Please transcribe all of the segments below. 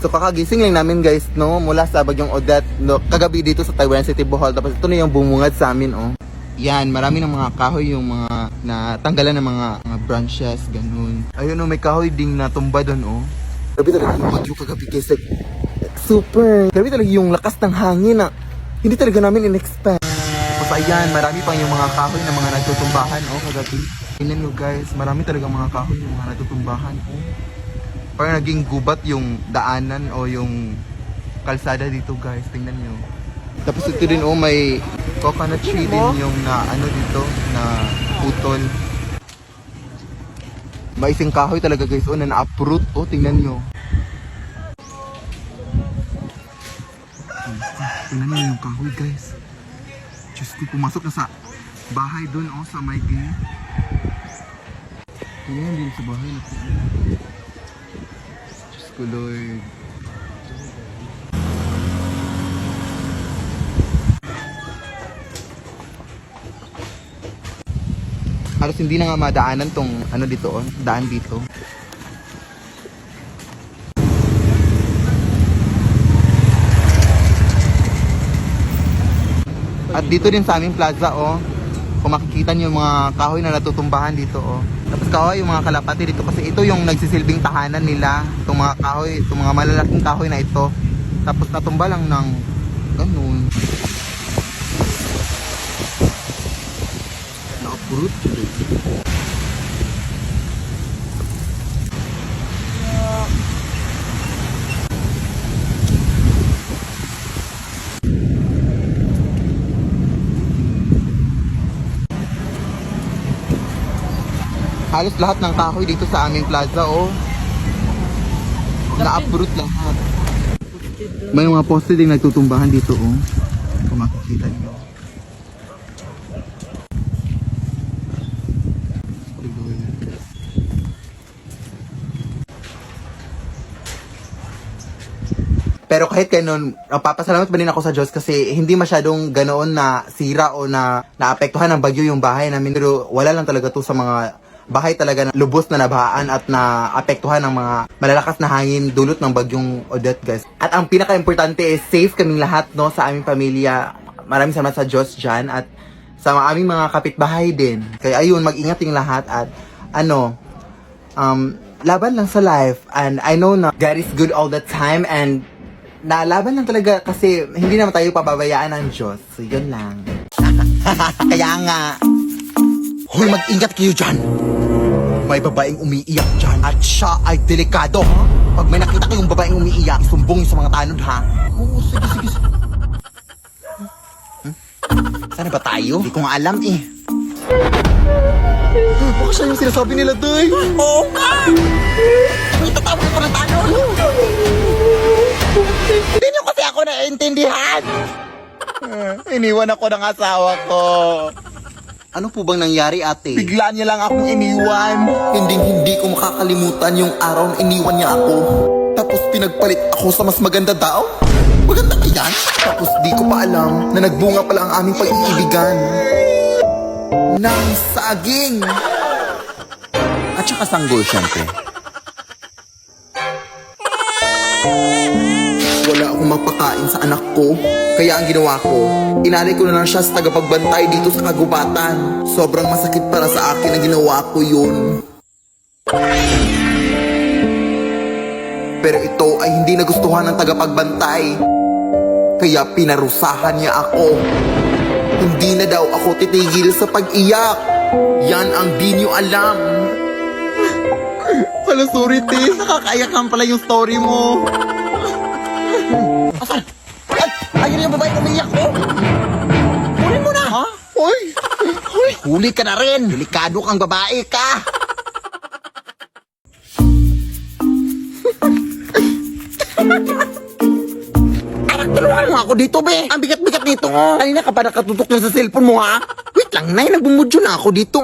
So kakagising lang namin guys, no, mula sa Bagyong Odette, no, kagabi dito sa Taiwan City, Bohol. Tapos ito na yung bumungad sa amin, oh. Yan, marami ng mga kahoy yung mga natanggalan ng mga branches, ganun. Ayun, oh, may kahoy ding natumba doon, oh. Grabe talaga yung bagyo kagabi guys, like, super. Grabe talaga yung lakas ng hangin na hindi talaga namin in-expect. Tapos ayan, marami pang yung mga kahoy na mga natutumbahan, oh, kagabi. Tingnan nyo guys, marami talaga mga kahoy yung mga natutumbahan, oh. Parang naging gubat yung daanan o yung kalsada dito guys, tingnan nyo. Tapos ito din, oh, may coconut tree din yung na ano dito, na putol. Maising kahoy talaga guys, oh, na na-uproot, oh, tingnan nyo. Tingnan nyo yung kahoy guys. Diyos ko, pumasok na sa bahay dun, oh, sa may gate. Tingnan din sa bahay na po. Diyos ko Lord. Halos hindi na nga madaanan tong ano dito, oh, daan dito. At dito din sa aming plaza, oh, kung makikita nyo yung mga kahoy na natutumbahan dito, oh. Tapos kahoy yung mga kalapati dito kasi ito yung nagsisilbing tahanan nila. Itong mga kahoy, itong mga malalaking kahoy na ito. Tapos natumba lang ng ganun. Na-uproot. Halos lahat ng kahoy dito sa aming plaza, oh, na-uproot lahat. May mga poste din nagtutumbahan dito, oh, kung makikita nyo. Pero kahit ganun, papasalamat pa din ako sa Diyos kasi hindi masyadong ganoon na sira o na naapektuhan ng bagyo yung bahay namin. Pero wala lang talaga to sa mga bahay talaga na lubos na nabahaan at naapektuhan ng mga malalakas na hangin dulot ng bagyong Odette guys. At ang pinaka-importante is safe kaming lahat, no, sa aming pamilya. Maraming salamat sa Diyos dyan at sa aming mga kapitbahay din. Kaya ayun, mag-ingat yung lahat at ano, laban lang sa life. And I know na God is good all the time and nalaban lang talaga kasi hindi naman tayo pababayaan ng Diyos. So yun lang. Kaya nga, hoy, mag-ingat kayo dyan. May babaeng umiiyak dyan at siya ay delikado. Pag may nakita kayong babaeng umiiyak, isumbong sa mga tanod, ha? Oo, sige. Sana ba tayo? Hindi ko nga alam, eh. Baka siya yung sinasabi nila, Day. Oo nga! Itatawag ko ng tanod. Hindi niyo kasi ako naiintindihan. Iniwan ako ng asawa ko. Ano po bang nangyari, ate? Bigla niya lang akong iniwan. Hindi ko makakalimutan yung araw na iniwan niya ako. Tapos pinagpalit ako sa mas maganda daw. Maganda ka yan? Tapos di ko pa alam na nagbunga pala ang aming pag-iibigan. Ng saging. At saka sanggol, syempre. Wala akong magpakain sa anak ko. Kaya ang ginawa ko, inalay ko na lang siya sa tagapagbantay dito sa kagubatan. Sobrang masakit para sa akin ang ginawa ko yun. Pero ito ay hindi nagustuhan ng tagapagbantay. Kaya pinarusahan niya ako. Hindi na daw ako titigil sa pag-iyak. Yan ang di niyo alam. Wala, sorry, te. Nakakaiyak lang pala yung story mo. Asan? Ayun yung babae umiiyak ko. Huli mo na. Ha? Hoy. Huli ka na rin. Delikado kang babae ka. Anak, tulungan mo ako dito, be. Ang bigat-bigat nito. Kanina ka pa nakatutok na sa cellphone mo, ha? Wait lang, Nay. Nagbumudyo na ako dito.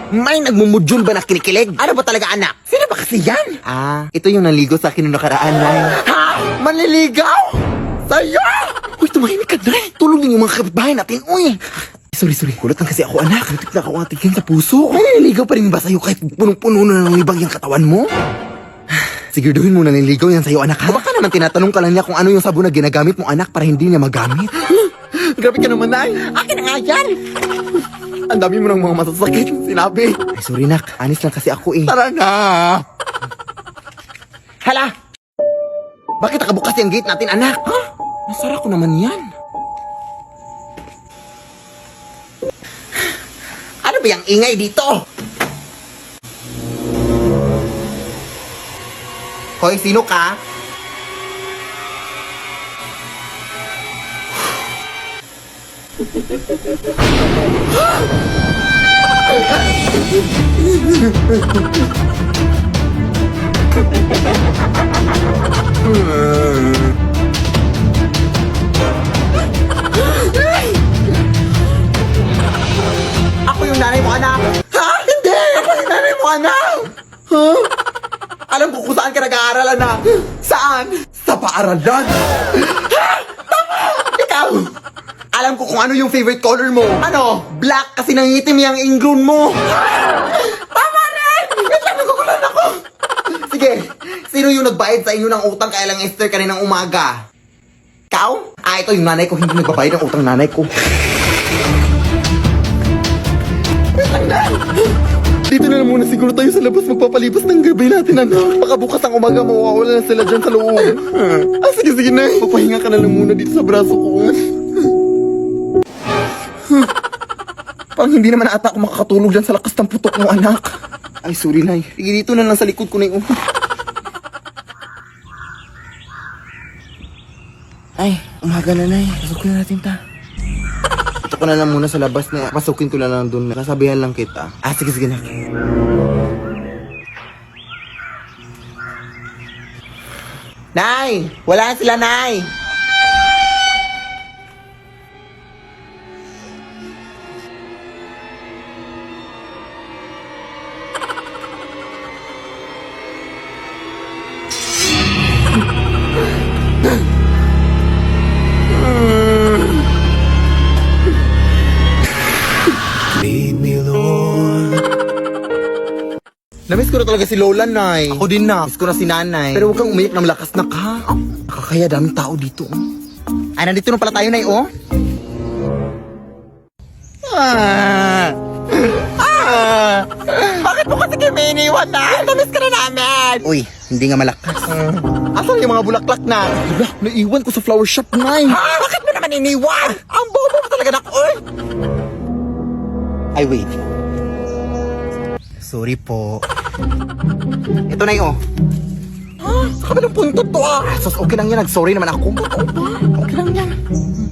May nagmumudyon ba na kinikilig? Ano ba talaga, anak? Sino ba kasi yan? Ito yung naligo sa akin noong nakaraan, Nay. Ha? Manliligaw? Sa'yo! Uy, tumahimik ka, Nay. Tulungin yung mga kapitbahay natin, uy. Sorry. Kulat lang kasi ako, anak. Natik na ako atigyan sa puso. May naliligaw pa rin ba sa'yo kahit punong-puno na ng libag yung katawan mo? Siguraduhin mo na nililigaw yan sa'yo, anak, ha? O baka naman tinatanong ka lang niya kung ano yung sabon na ginagamit mo, anak, para hindi niya magamit. Grabe ka naman, Nay. Akin na nga yan. Ang dami mo ng mga masasakit sinabi. Ay, sorry, nak. Anis lang kasi ako, eh. Tara na. Hala! Bakit nakabukas yung gate natin, anak? Ha? Nasara ko naman yan. Ano ba yung ingay dito? Hoy, sino ka? Ako yung nanay mo, anak. Ha? Hindi! Ako yung nanay mo, anak. Ha? Alam ko kung saan ka nag-aaral, anak. Saan? Sa paaralan. Ha? Tama! Ikaw! Alam ko kung ano yung favorite color mo. Ano? Black kasi nangitim yung ingrown mo. Tama rin! Wait lang, nagugulan ako. Sige, sino yung nagbayad sa inyo ng utang kaya lang Esther kaninang umaga? Ikaw? Ah, ito yung nanay ko, hindi nagbabayad ng utang nanay ko. Wait lang na. Dito na lang muna siguro tayo sa labas magpapalipas ng gabi natin, anak. Baka bukas ang umaga mawawala na sila dyan sa loob. Ah, sige, na. Magpahinga ka na lang muna dito sa braso ko. Parang hindi naman ata ako makakatulog dyan sa lakas ng putok mo, anak. Ay, sorry, Nay. Sige, dito na lang sa likod ko na yung... Ay, umaga na, Nay. Pasukin na natin ta. Ito ko na lang muna sa labas na pasukin ko na lang doon. Nasabihan lang kita. Ah, sige, na. Nay! Wala sila, Nay! Namiss ko na talaga si Lola, Nay. Ako din na. Namiss ko na si Nanay. Pero huwag kang umiyak ng malakas na ka. Nakakaya daming tao dito. Ay, nandito na pala tayo, Nay, oh. Bakit mo kasi kami iniwan, Nay? Namiss ka na namin. Uy, hindi nga malakas. Asan yung mga bulaklak na? Hala, naiwan ko sa flower shop, Nay. Ha? Bakit mo naman iniwan? Ang bobo mo talaga na, uy. Ay, wait. Sorry po. Ito na yun. Sa kabilang punto to, Sus, okay lang yan. Nag-sorry naman ako. Okay lang yan.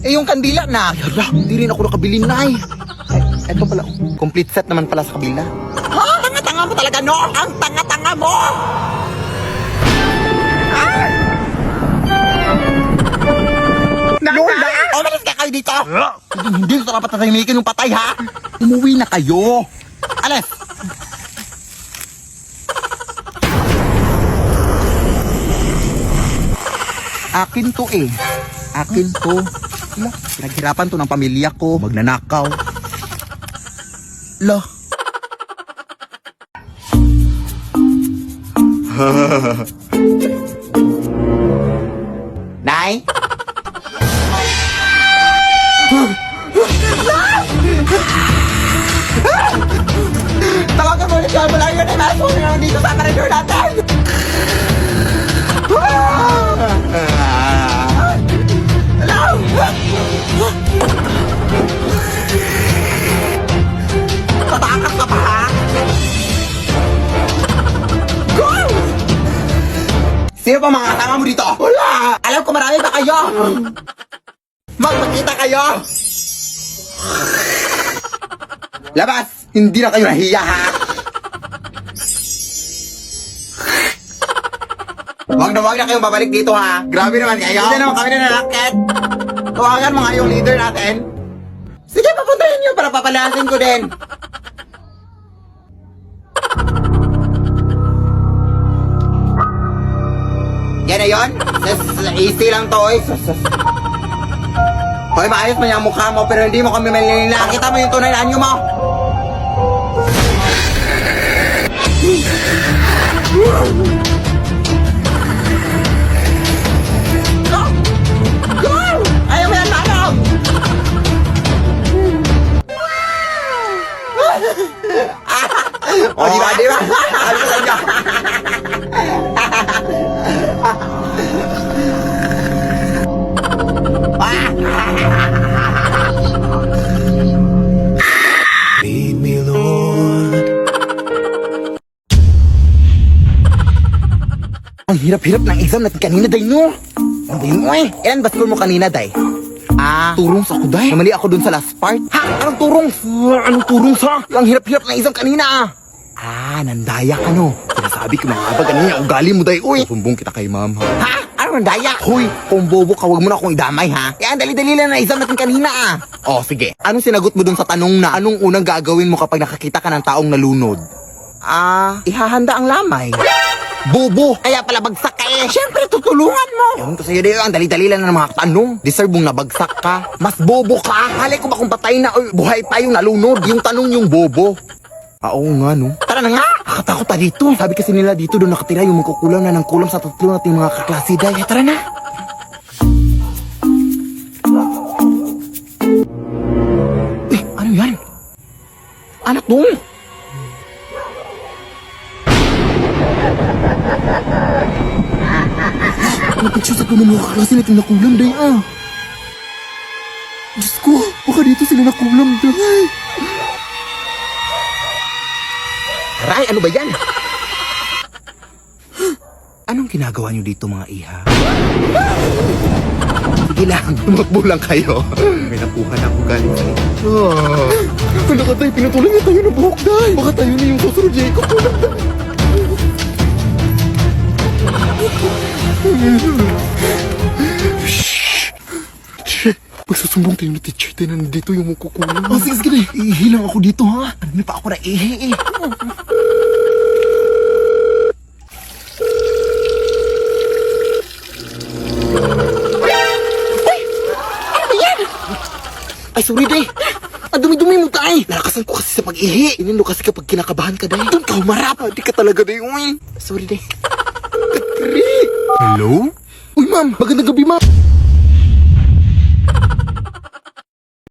Eh, yung kandila na. Hala, hindi rin ako nakabili, Nay. Ay, eto pala. Complete set naman pala sa kabila. Ha? Tanga-tanga mo talaga, no? Ang tanga-tanga mo! Lola! Umalis ka kayo dito! Hindi ko dapat tatahimikin yung patay, ha? Umuwi na kayo! Alis! Akin to eh. Akin to. Pinaghirapan to ng pamilya ko. Magnanakaw. Lo. Nay? Tawagan mo ulit yung malayo na imaso nyo dito sa maridor natin! Hello! Tatakas ka pa, ha? Go! Sino pa mga kasama mo dito? Wala! Alam ko marami pa kayo! Magpakita kayo! Labas! Hindi na kayo nahiya, ha? Huwag na kayong babalik dito, ha? Grabe naman kayo. Hindi naman kami na nalakit. Tawagan mo nga yung leader natin. Sige, papuntahin nyo para papalasin ko din. Yan na yun? Easy lang to, oy. Hoy, maayos man yung mukha mo, pero hindi mo kami malilila. Kita mo yung tunay na anyo mo. hirap-hirap ng exam natin kanina, day, no? Ano ba yun, oy? Ilan ba score mo kanina, day? Turong sa ako, day. Namali ako dun sa last part. Ha? Anong turong? Anong turong sa? Ang hirap-hirap ng exam kanina, nandaya ka, no? Sinasabi ko mga ba ganyan yung ugali mo, day, uy. Sumbong kita kay ma'am, ha? Ha? Ano nandaya? Hoy, kung bobo ka, huwag mo na akong idamay, ha? Yan, dali-dali lang na exam natin kanina, Oh, sige. Anong sinagot mo dun sa tanong na anong unang gagawin mo kapag nakakita ka ng taong nalunod? Ihahanda ang lamay. Bobo! Kaya pala bagsak ka eh! Siyempre, tutulungan mo! Ewan ko sa'yo, Deo, ang dali-dali lang ng mga tanong. Deserve mong nabagsak ka. Mas bobo ka! Halay ko ba kung patay na o buhay pa yung nalunod? Yung tanong yung bobo. Oo nga, no? Tara na nga! Nakatakot pa dito. Sabi kasi nila dito doon nakatira yung magkukulam na ng kulam sa tatlo nating mga kaklase, Day. Tara na! Ano yan? Anak mo! Napag-shoot ako ng mga kaklase natin nakulam, Day, Diyos ko, baka dito sila nakulam, Day. Aray, ano ba yan? Anong ginagawa niyo dito, mga iha? Sige lang, tumakbo lang kayo. May nakuha na ako galing sa inyo. Ano ka, Day? Pinutuloy niya tayo ng buhok, Day. Baka tayo na yung susunod, Jacob. Shh! Pagsusumbong tayo na teacher tayo na nandito yung magkukulang. Sige, sige, ihilang ako dito, ha? Ano pa ako na ihi, Ay, sorry, Day. Ang dumi-dumi mo, Day. Nalakasan ko kasi sa pag-ihi. Inindo kasi kapag kinakabahan ka, Day. Doon ka humarap. Di ka talaga, Day. Uy. Sorry, Day. Hello? Uy, ma'am. Magandang gabi, ma'am.